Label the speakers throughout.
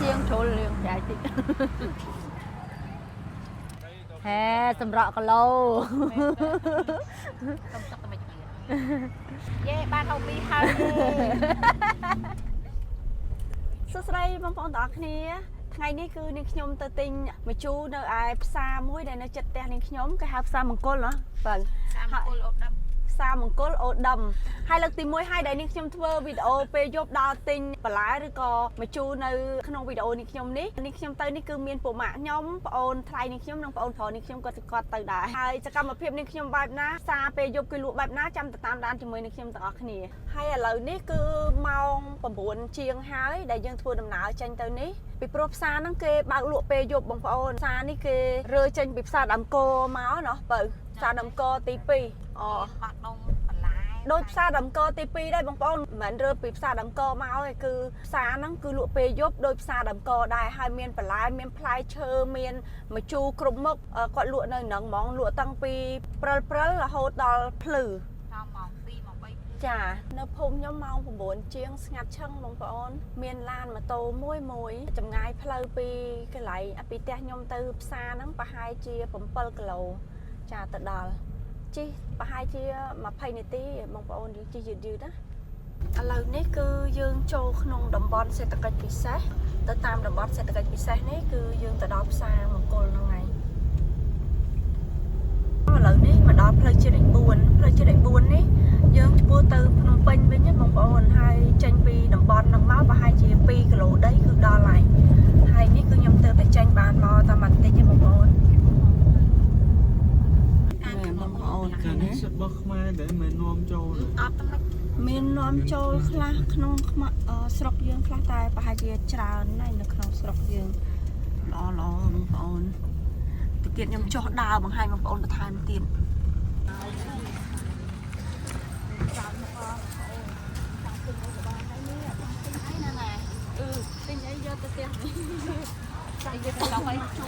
Speaker 1: chiên trộn liền chạy chị hè sầm rọ cả lâu
Speaker 2: yeah បានហូបពីហើយ
Speaker 1: សួស្តីបងប្អូនទាំងអស់គ្នាថ្ងៃនេះគឺនាងខ្ញុំទៅទិញម្ជូរនៅឯផ្សារមួយដែលនៅជិតផ្ទះនាងខ្ញុំគេហៅផ្សារមង្គលណាបាទ
Speaker 2: ផ្សារមង្គលអូដាំ
Speaker 1: ផ្សារមង្គលអូដាំហើយលើកទី1ហើយដែលនាងខ្ញុំធ្វើវីដេអូពេលយប់ដល់ទិញបន្លែឬក៏ម្ជូរនៅក្នុងវីដេអូនាងខ្ញុំនេះនាងខ្ញុំទៅនេះគឺមានពួកម៉ាក់ខ្ញុំប្អូនថ្លៃនាងខ្ញុំនិងប្អូនប្រុសនាងខ្ញុំគាត់ទៅដែរហើយសកម្មភាពនាងខ្ញុំបែបណាផ្សារពេលយប់គឺលក់បែបណាចាំទៅតាមដានជាមួយនាងខ្ញុំទាំងអស់គ្នាហើយឥឡូវនេះគឺម៉ោង9ជាងហើយដែលយើងធ្វើដំណើរចេញទៅនេះពីព្រោះផ្សារហ្នឹងគេបើកលក់ពេលយប់បងប្អូនផ្សារនេះគេរើចេញពីផ្សារដើមកោមកណោះបើផ្សារដើមកោទី2អូ
Speaker 2: បាក់ដុំបន្លែ
Speaker 1: ដូចផ្សារដើមកោទី2ដែរបងប្អូនមិនមែនរើពីផ្សារដើមកោមកទេគឺផ្សារហ្នឹងគឺលក់ពេលយប់ដោយផ្សារដើមកោដែរហើយមានបន្លែមានផ្លែឈើមានម្ជូរគ្រប់មុខគាត់លក់នៅហ្នឹងហ្មងលក់តាំងពីព្រិលរហូតដល់ភ្លឺ
Speaker 2: ដល់ម៉ោង2ម៉ោង3
Speaker 1: ចានៅភូមិខ្ញុំម៉ោង9ជាងស្ងាត់ឈឹងបងប្អូនមានឡានម៉ូតូមួយចម្ងាយផ្លូវពីកន្លែងពីផ្ទះខ្ញុំទៅផ្សារហ្នឹងប្រហែលជា7គីឡូចាទៅដល់ជិះប្រហែលជា20នាទីបងប្អូនយើងជិះយឺតណាឥឡូវនេះគឺយើងចូលក្នុងតំបន់សេដ្ឋកិច្ចពិសេសទៅតាមតំបន់សេដ្ឋកិច្ចពិសេសនេះគឺយើងទៅដល់ផ្សារមង្គលហ្នឹងហើយឥឡូវនេះមកដល់ផ្លូវជាតិលេខ4ផ្លូវជាតិលេខ4នេះយើងឆ្ពោះទៅភ្នំពេញវិញណាបងប្អូនហើយចេញពីតំបន់ហ្នឹងមកប្រហែលជា2គីឡូដីគឺដល់ហើយនេះគឺខ្ញុំទៅតែចេញបានមកតែបន្តិចទេបងប្អូនបងប្អូន
Speaker 3: ខាងនេះសិតរបស់ខ្មែរដែលមិននាំចូល
Speaker 2: អត់តែ
Speaker 1: មាននាំចូលខ្លះក្នុងស្រុកយើងខ្លះតែប្រហែលជាច្រើនណាស់នៅក្នុងស្រុកយើងល្អបងប្អូនទៅទៀតខ្ញុំចុះដើរបង្ហាញបងប្អូនបន្ថែមទៀតទិញអីយកទៅផ្ទះនេះចង់យកទៅឡងអីជួ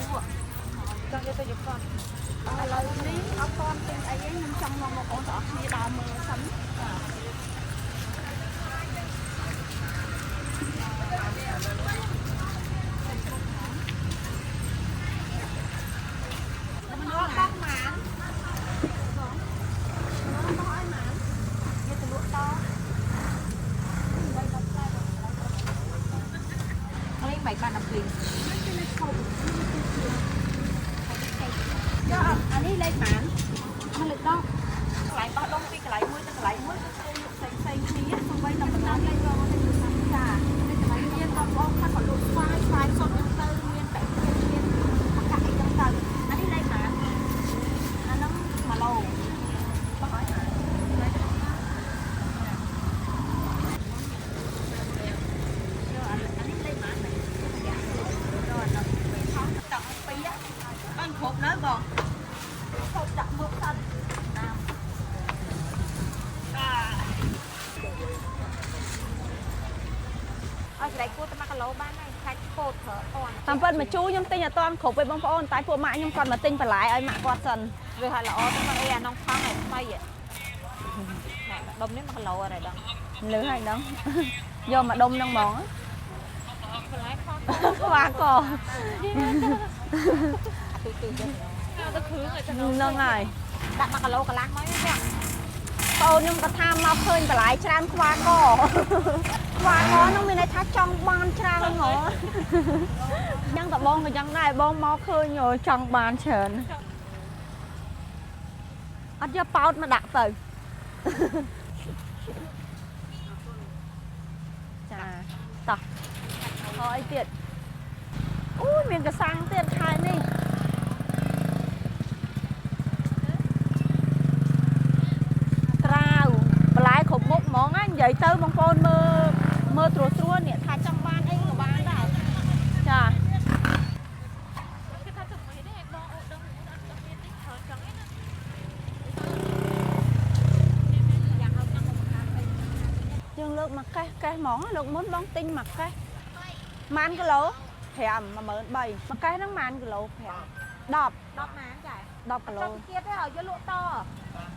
Speaker 1: ចង់យកទៅយកគាត់ឥឡូវនេះអត់ទាន់ទិញអីទេខ្ញុំចង់មកបងប្អូនទាំងអស់គ្នាដើរមើលសិន
Speaker 2: bảy bàn làm gì?
Speaker 1: cho anh đi lên bán
Speaker 2: Nó lực đó. Lại bao đông đi lại muối cái lại muối xay khí xong quay tầm nó lên cho nó lên trà. Đây cái này nhiên còn bông khác còn lụt xoay sốt trong tư nguyên tại nhiên mặc cả trong tầng. Anh đi lên bán. Nó mà lâu. Bác hỏi hả? Hộp nói còn hộp đặt một thân nào ở đây cô ta mặc lố bán này thay cột thở còn
Speaker 1: តាមពិតមកជូរខ្ញុំទិញអត់ទាន់គ្រប់ទេបងប្អូនតែពួកម៉ាក់ខ្ញុំគាត់មកទិញបន្លែឲ្យម៉ាក់គាត់សិន
Speaker 2: វាហើយល្អទៅមកអីអានងផង់ឲ្យថ្មីណែដុំនេះមកគីឡូអីដល់
Speaker 1: លឺហើយហ្នឹងយកមកដុំហ្នឹងហ្មង
Speaker 2: បន្លែខ
Speaker 1: ខ្វះក
Speaker 2: ទូទៅទៅគ្រឿងឲ្យទៅ
Speaker 1: ហ្នឹងហើយ
Speaker 2: ដាក់1គីឡូកន្លះមកទេ
Speaker 1: បងអូនខ្ញុំគាត់ថាមកឃើញបន្លែច្រើនខ្វះកហ្នឹងមានន័យថាចង់បានច្រើនហ្មងអញ្ចឹងតបងក៏យ៉ាងដែរបងមកឃើញចង់បានច្រើនអត់យកប៉ោតមកដាក់ទៅចាតោះអីទៀតអូយមានកសាំងទៀតខែនេះត្រាវបន្លែគ្រប់មុខហ្មងណានិយាយទៅបងប្អូនមើលត្រួសនេះថាចង់បានអីក៏បានដែរចា
Speaker 2: គេថាទៅមួយនេះឯងបងអូដឹងមាននេះត្រូវចង់ឯណាយ៉ាងហៅតាមមកខាងអី
Speaker 1: យើងលើកមកកេះហ្មងលើកមុនបងទិញមកកេះម៉ានគីឡូ5 13000មកកេះហ្នឹងម៉ានគីឡូ5 10
Speaker 2: 10ម៉ានចា
Speaker 1: 10គីឡូ
Speaker 2: ទៀតទេឲ្យយកលក់ត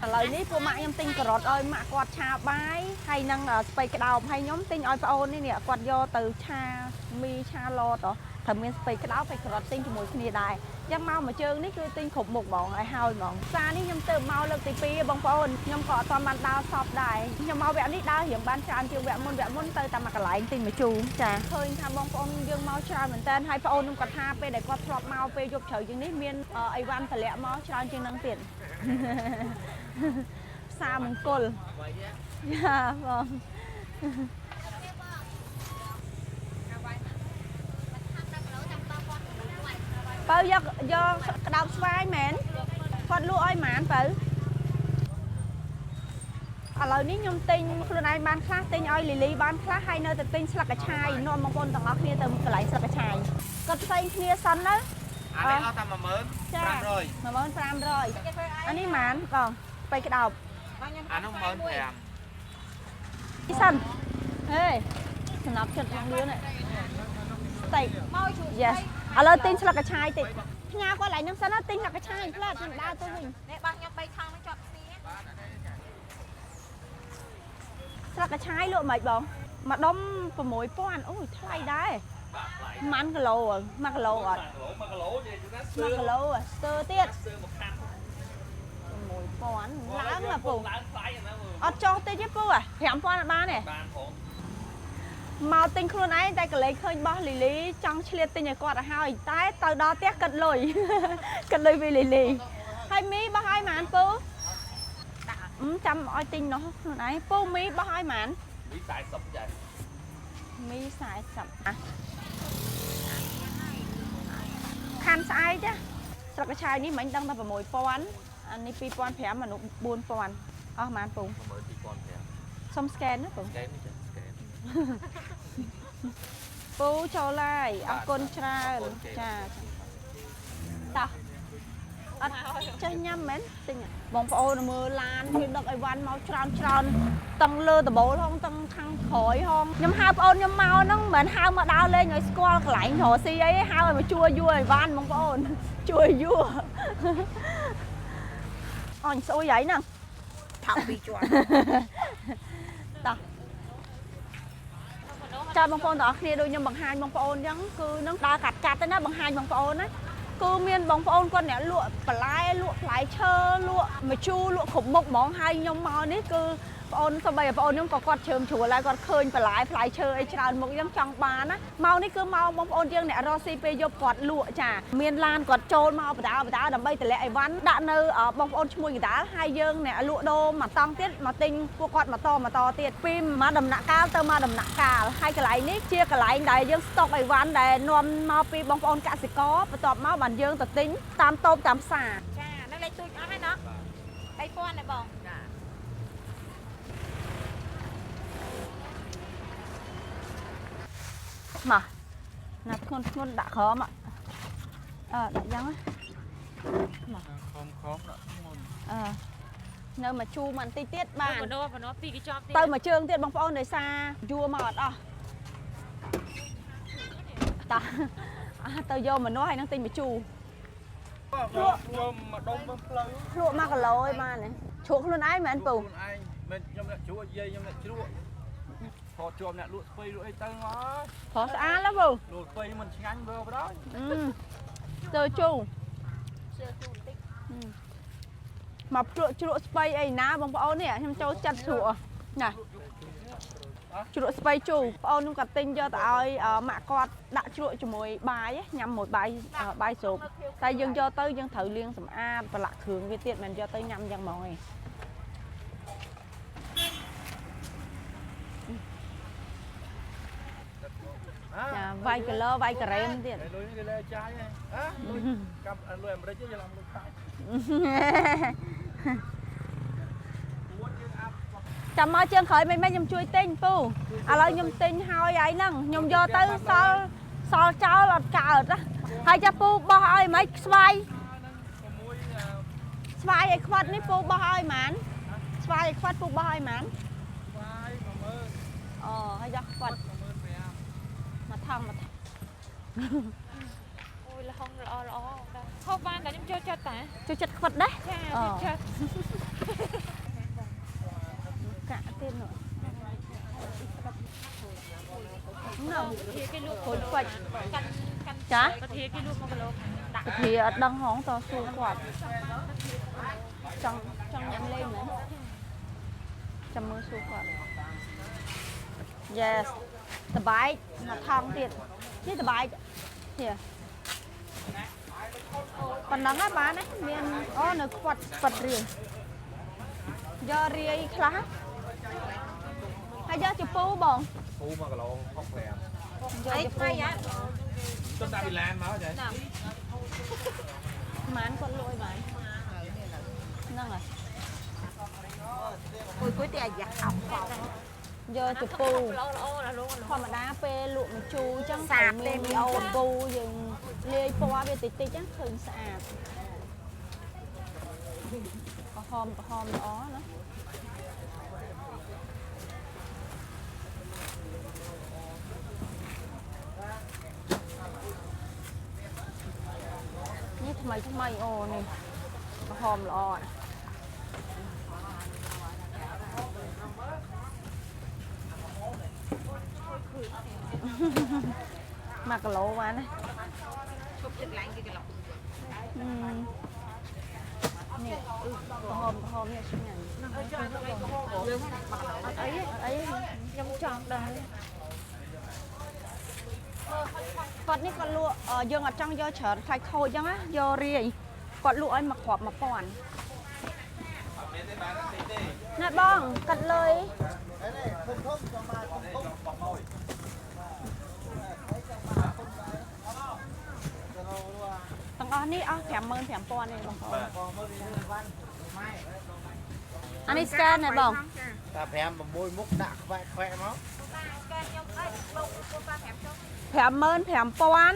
Speaker 1: ឥឡូវនេះពួកម៉ាក់ខ្ញុំទិញការ៉ុតឲ្យម៉ាក់គាត់ឆាបាយហើយនឹងស្ពៃក្តោបហើយខ្ញុំទិញឲ្យប្អូននេះគាត់យកទៅឆា មីឆាឡតតែមានស្ពៃក្តៅពេលក្រត់ទិញជាមួយគ្នាដែរយ៉ាងមកមួយជើងនេះគឺទិញគ្រប់មុខបងឲ្យហើយហ្មងផ្សារនេះខ្ញុំទៅមកលើកទី2បងប្អូនខ្ញុំក៏អត់ទាន់បានដើរសពដែរខ្ញុំមកវគ្គនេះដើររៀងបានច្រើនជាងវគ្គមុនទៅតាមមួយកន្លែងទិញមកជូរចាឃើញថាបងប្អូនយើងមកច្រើនមែនតើហើយប្អូនខ្ញុំគាត់ថាពេលដែលគាត់ធ្លាប់មកពេលយប់ជ្រៅជាងនេះមានអីវ៉ាន់តម្លាក់មកច្រើនជាងនឹងទៀតផ្សារមង្គលយ៉ាបងបើយកក្តោបស្វាយមែនគាត់លក់ឲ្យហ្មងបើឥឡូវនេះខ្ញុំទិញខ្លួនឯងបានខ្លះទិញឲ្យលីលីបានខ្លះហើយនៅតែទិញស្លឹកកញ្ឆាយនាំបងប្អូនទាំងអស់គ្នាទៅកន្លែងស្លឹកកញ្ឆាយគាត់ផ្សេងគ្នាសិនណា
Speaker 3: អានេះអត់តែ10500
Speaker 1: 10500អានេះហ្មងបងស្បៃក្តោប
Speaker 3: អានោះ15000
Speaker 1: នេះសិនហេសំណប់ចិត្តយ៉ាងលឿនហ្នឹងស្តេកមកជួយ Yes ឥឡូវទិញស្លឹកកញ្ឆាយតិចផ្ញើគាត់ឡើងហ្នឹងសិនណាទិញស្លឹកកញ្ឆាយផ្លែខ្ញុំដើរទៅវិញ
Speaker 2: នេះបងខ្ញុំ3ថងនឹងជាប់គ្នា
Speaker 1: ស្លឹកកញ្ឆាយលក់មិនបងមួយដុំ6000អូយថ្លៃដែរម៉ាន់គីឡូ1គីឡូអត់1គីឡូស្ទើទៀត6000ឡើងណាពូអត់ចុះតិចទេពូ5000អត់បានទេមកទិញខ្លួនឯងតែកលេចឃើញបោះលីលីចង់ឆ្លៀតទិញឲ្យគាត់ទៅហើយតែទៅដល់ផ្ទះគិតលុយគិតលុយពីលីលីហើយមីបោះឲ្យហ្មងពូចាំឲ្យទិញនោះខ្លួនឯងពូមីបោះឲ្យហ្មងមី40ចាមី40ខាន់ស្អែកចាស្លឹកកញ្ឆាយនេះមិញដឹងតែ6000អានេះ2500អានោះ4000អស់ហ្មងពូ12000សុំស្កេនណាពូពូចូលឡាយអរគុណច្រើនចាតោះអត់ចេះញ៉ាំមែនទិញបងប្អូនមើលឡានគេដឹកអីវ៉ាន់មកច្រើនទាំងលើដបូលហងទាំងខាងក្រោយហងខ្ញុំហៅបងប្អូនខ្ញុំមកហ្នឹងមិនមែនហៅមកដើរលេងឲ្យស្គាល់កន្លែងរកស៊ីអីហៅឲ្យមកជួយយួរអីវ៉ាន់បងប្អូនជួយយួរអញស្អុយហើយហ្នឹងថោកពីជាប់តោះចាបងប្អូនទាំងអស់គ្នាដូចខ្ញុំបង្ហាញបងប្អូនអញ្ចឹងគឺនឹងដើរកាត់ទៅណាបង្ហាញបងប្អូនណាគឺមានបងប្អូនគាត់អ្នកលក់បន្លែលក់ផ្លែឈើលក់ម្ជូរលក់គ្រប់មុខហ្មងហើយខ្ញុំមកនេះគឺបងអូនសូម្បីតែបងអូនខ្ញុំក៏គាត់ជ្រើមជ្រួលហើយគាត់ឃើញបន្លែផ្លែឈើអីច្រើនមុខអញ្ចឹងចង់បានណាមកនេះគឺមកបងប្អូនយើងអ្នករស់ស៊ីពេលយប់គាត់លក់ចាមានឡានគាត់ចូលមកបដាដើម្បីតម្លាក់អីវ៉ាន់ដាក់នៅបងប្អូនឈ្មោះកណ្ដាលហើយយើងអ្នកលក់ដូរមកតង់ទៀតមកទិញពួកគាត់មកតទៀតពីមកដំណាក់កាលទៅមកដំណាក់កាលហើយកន្លែងនេះជាកន្លែងដែលយើងស្តុកអីវ៉ាន់ដែលនាំមកពីបងប្អូនកសិករបន្ទាប់មកបានយើងទៅទិញតាមតូបតាមផ្សារ
Speaker 2: ចានៅលេខទូចអស់ហើយណោះ3000ទេបងចា
Speaker 1: មកណាត់ធ្ងន់ដាក់ក្រោមដាក់យ៉ាងមក
Speaker 3: ខំដាក់ធ្ងន់
Speaker 1: នៅមកជូរបន្តិចទៀតបាន
Speaker 2: បណោពីគេជាប់ទៀត
Speaker 1: ទៅមកជើងទៀតបងប្អូនដោយសារយួរមកអត់អស់តោះទៅយកមនុស្សហើយនឹងទិញមកជូរ
Speaker 3: លក់មកដុំទៅផ្លូវ
Speaker 1: លក់1គីឡូឯបានជ្រក់ខ្លួនឯងមែនពូ
Speaker 3: ខ្លួនឯងមិនខ្ញុំអ្នកជ្រក់យាយខ្ញុំអ្នកជ្រក់ថតជាប់អ្នកលក់ស្ពៃលក់អីទៅមក
Speaker 1: ព្រោះស្អាតណាស់ពូ
Speaker 3: លក់ស្ពៃមិនឆ្ងាញ់មើលបដ
Speaker 1: ទៅជូរមកជ្រក់ស្ពៃអីណាបងប្អូននេះខ្ញុំចូលចិត្តជ្រក់ណាជ្រក់ស្ពៃជូរបងអូនខ្ញុំក៏ទិញយកទៅឲ្យម៉ាក់គាត់ដាក់ជ្រក់ជាមួយបាយញ៉ាំមួយបាយស្រូបតែយើងយកទៅយើងត្រូវលាងសម្អាតប្រឡាក់គ្រឿងវាទៀតមិនយកទៅញ៉ាំយ៉ាងហ្មងឯងចាវាយគីឡូវាយការ៉េមទៀត
Speaker 3: លុយនេះគេលែចាយហ៎លុយកាប់លុយអាមេរិកទេយើងឡើងលុយខាយ
Speaker 1: ចាំមកជើងក្រោយមិនខ្ញុំជួយទិញពូឥឡូវខ្ញុំទិញហើយហើយហ្នឹងខ្ញុំយកទៅសល់ចោលអត់កើតហើយចាំពូបោះឲ្យមិនស្វាយឲ្យខ្វាត់នេះពូបោះឲ្យហ្មងស្វាយឲ្យខ្វាត់ពូបោះឲ្យហ្មង
Speaker 3: ស្វាយ10000
Speaker 1: អូហើយយកខ្វាត់មកថង
Speaker 2: អូយលហុងល្អហូបបានតែខ្ញុំចូលចិត្តតា
Speaker 1: ចូលចិត្តខ្វាត់ដែរ
Speaker 2: ចាចូលចិត្ត
Speaker 1: កាក់ទៀតនោះ Nào,
Speaker 2: cái luộc
Speaker 1: khối quạch.
Speaker 2: căn
Speaker 1: Chá?
Speaker 2: có thế cái luộc một cái lô
Speaker 1: Thì đăng hóng to su quạt. Trong nhắm lên đấy. Trong mưa su quạt. Yes. The bite mà thong tiệt. Chứ the bite. Here. Còn nắng á bán ấy, miền nó quạt quạt riêng. Do riêng khá. Hay do chụp pú bông.
Speaker 3: Pú mà cái lỗ không khỏe.
Speaker 1: Ấy hay á.
Speaker 3: Chúng ta bị lan máu vậy.
Speaker 1: Mán con lôi mán. Năng à.
Speaker 2: ôi cuối tiệt giặt ọc vào
Speaker 1: Giờ chụp pù Khoa mà đá phê lụa mà chú chẳng phải mình chụp pù dừng lê qua bên tích tích chắc thường sạch có hôm đó nữa nhưทำไมโอ้นี่có hôm lo mà cái lỗ mà này
Speaker 2: chụp chừng lạnh cái lọc
Speaker 1: nè có hôm nha chị nhỉ ấy nhâm tròn đây con ní con lụa dương ở trong do chở phải thôi chăng á do riêng con lụa anh mặc hộp mà còn nè bong cắt lời thằng ní thèm mơn thèm con này bong anh đi scan này bong
Speaker 4: ta thèm mà môi múc đạc khỏe nó
Speaker 1: thèm mơn thèm con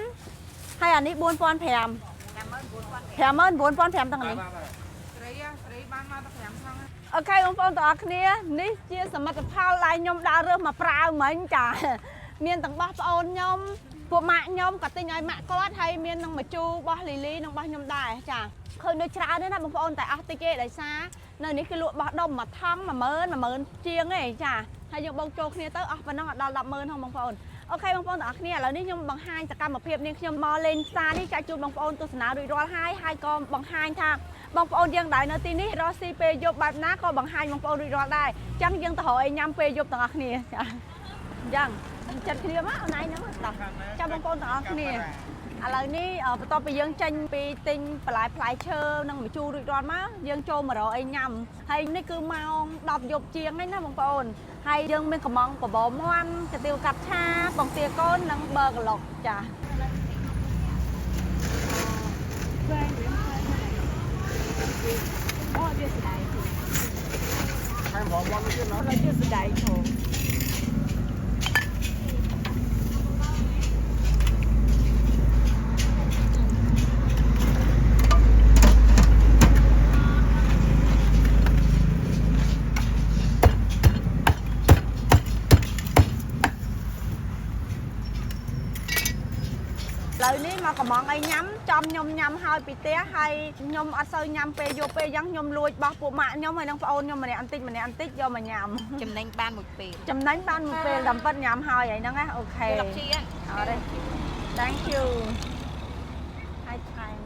Speaker 1: hay anh đi buôn con thèm mơn buôn con thèm thằng này ok ông phong tỏ kia ní chia sẻ mặt phao lại nhom đã rơi mà prao mấy chả miền tầng ba ôn nhom bộ mạng nhom cả tên ai mạng có hay miền năng mà chu ba lì năng ba nhom đài chả khơi nơi trà đấy nè bông ôn tại Arctic đại xa nơi ní cái lụa bạc đông mà thăng mà mơn chiêng ấy chả hay dùng bông trâu kia tới và nó đào đập mơn không bông ôn ok bông ôn tỏ kia là ní nhom bằng haiจะการมาเพียบนี่nhom mò lên xa ní chạy chu bông ônตัวสนามรอhai con bằng haiทางบางคนยังได้เนตีนี้รอซีเปยบแบบนั้นก็บางให้บางคนรอได้จังยังต่อไอ้ยำเปยบต่างกันนี่ยังจัดเคลียร์มั้ยเอาไหนนะต่อจับบางคนต่างกันนี่อะไรนี่ต่อไปยังจังไปติงปลายพลายเชิญนั่งมาจูรอดมั้ยยังโจมารอไอ้ยำให้นี่คือเมาดอกหยบเจียงให้นะบางคนให้ยังเป็นขมองกระบอกมันกระติวกัดชาบางเตียก้นนั่งเบอร์กระหลอกจ้ะ
Speaker 4: hai món món cái nó
Speaker 1: là chưa đại thổ lời ní mà còn món ấy nhắm trong nhom hai bị té hay nhom ở sâu nhắm pe vô pe giống nhom lùi bao bộ mạng nhom mày đang ôn nhom mày ăn tít do mà nhầm
Speaker 2: chấm đánh ban một pì
Speaker 1: chấm đánh ban một pe làm phân nhầm hai vậy nó nghe ok
Speaker 2: đọc chi á
Speaker 1: ở đây thank you hai time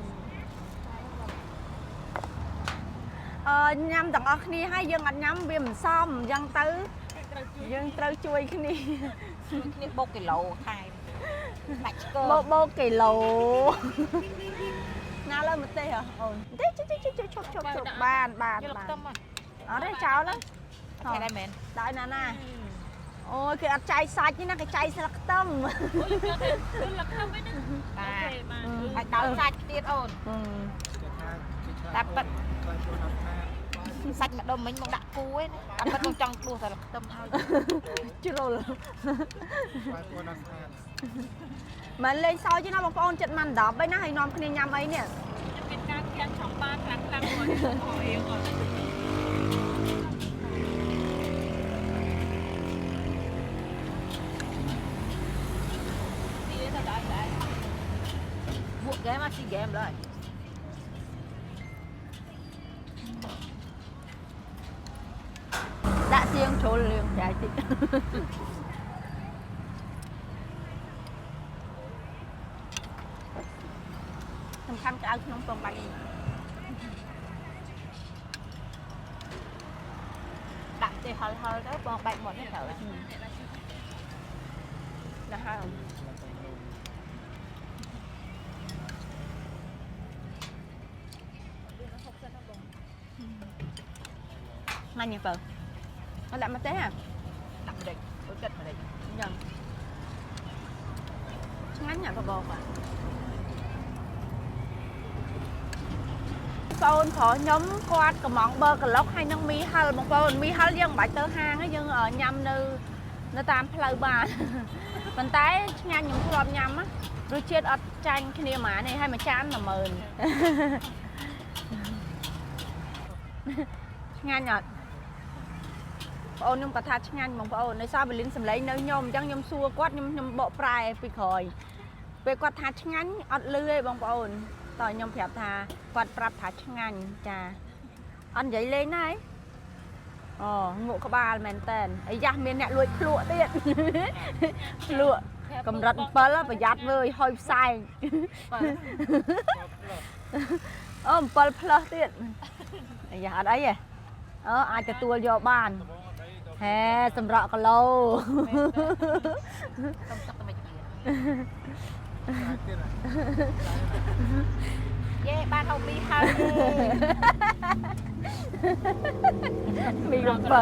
Speaker 1: nhắm tặng ở kia hai dân anh nhắm viêm xong dân tới chui cái này
Speaker 2: นี่บกกิโลไทยbạch cơ
Speaker 1: bô kỳ lồ nào lên một tê hả chụp bàn ở đây cháu đó
Speaker 2: cái này mền
Speaker 1: đợi nè nè ôi cái chai sạch chứ nó cái chai sạch tâm
Speaker 2: phải đào sạch tiết ổn đạp bật sạch mà đông mình cũng đã cú ấy đạp bật trong đua thật là tâm thôi
Speaker 1: chưa rồi mà lên sau chứ nó bông con chật màn đỏ bên nó hay nòm cái nhằm ấy nè
Speaker 2: เป็นการเรียนช่องบ้านครั้งๆก่อนขอเองก่อนดีแต่ได้บวกแกมาสี่แกมเลย
Speaker 1: đã riêng chỗ liền dài chị សំខាន់ក៏ឲ្យក្នុងពងបាច់ដាក់ទេហល់ទៅបងបាច់មុននេះត្រូវណាស់ហើយមិនញ៉ាំបើអត់ដាក់មកទេហ៎ដាក់ម្ដេចដូចចិត្តម្ដេចយ៉ាងឆ្ងាញ់ណាស់បងបាទបងប្អូនខ្ញុំគាត់កំងបើក្លុកហើយនឹងមីហិលបងប្អូនមីហិលយើងមិនបាច់ទៅហាងទេយើងញ៉ាំនៅតាមផ្លូវបានប៉ុន្តែឆ្ងាញ់ខ្ញុំធ្លាប់ញ៉ាំរសជាតិអត់ចាញ់គ្នាហ្មងនេះហើយមួយចាន10000ឆ្ងាញ់អត់បងអូនខ្ញុំក៏ថាឆ្ងាញ់បងប្អូនដោយសារវេលិនសម្លេងនៅខ្ញុំអញ្ចឹងខ្ញុំសួរគាត់ខ្ញុំបកប្រែពីក្រោយពេលគាត់ថាឆ្ងាញ់អត់លឺទេបងប្អូនតើខ្ញុំប្រាប់ថាគាត់ប្រាប់ថាឆ្ងាញ់ចាអត់និយាយលេងណាអូងក់ក្បាលមែនតែនអាយ៉ាស់មានអ្នកលួចភ្លក់ទៀតភ្លក់កម្រិត7ប្រយ័ត្នវើយហុយផ្សែងអូ7ផ្លឹះទៀតអាយ៉ាអត់អីទេអាចទទួលយកបានហេសម្រក់គីឡូខ្ញុំទឹកតែមិនជាយេបានហូបមីហើយមីរំបើ